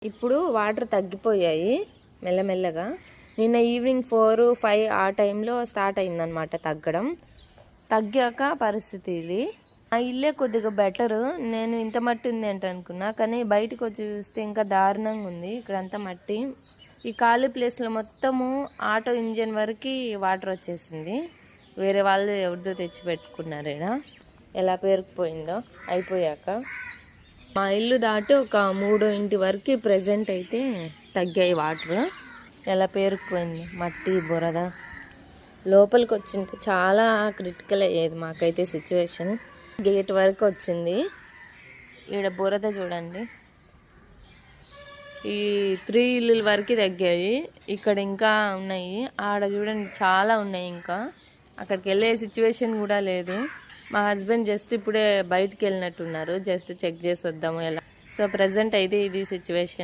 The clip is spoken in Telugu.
ఇప్పుడు వాటర్ తగ్గిపోయాయి మెల్లమెల్లగా. నిన్న ఈవినింగ్ 4-5 ఆ టైంలో స్టార్ట్ అయిందనమాట తగ్గడం. తగ్గాక పరిస్థితి ఇది. ఆ ఇల్లే కొద్దిగా బెటరు. నేను ఇంత మట్టి ఉంది అంటే అనుకున్నా, కానీ బయటకు వచ్చి చూస్తే ఇంకా దారుణంగా ఉంది. ఇక్కడంతా మట్టి. ఈ ఖాళీ ప్లేస్లో మొత్తము ఆటో ఇంజన్ వరకు వాటర్ వచ్చేసింది. వేరే వాళ్ళు ఎవరిదో తెచ్చి పెట్టుకున్నారు. ఇక్కడ ఎలా పేరుకుపోయిందో అయిపోయాక. మా ఇల్లు దాటి ఒక 3 ఇంటి వరకు ప్రెజెంట్ అయితే తగ్గాయి వాటర్. ఎలా పేరుకుపోయింది మట్టి బురద. లోపలికి వచ్చింటే చాలా క్రిటికల్ అయ్యేది మాకైతే సిచ్యువేషన్. గేట్ వరకు వచ్చింది. ఈడ బురద చూడండి. ఈ 3 ఇల్లుల వరకు తగ్గాయి. ఇక్కడ ఇంకా ఉన్నాయి. ఆడ చూడండి చాలా ఉన్నాయి. ఇంకా అక్కడికి వెళ్ళే సిచ్యువేషన్ కూడా లేదు. మా హస్బెండ్ జస్ట్ ఇప్పుడే బయటికి వెళ్ళినట్టున్నారు. జస్ట్ చెక్ చేసి వద్దాము ఎలా. సో ప్రెజెంట్ అయితే ఇది సిచ్యువేషన్.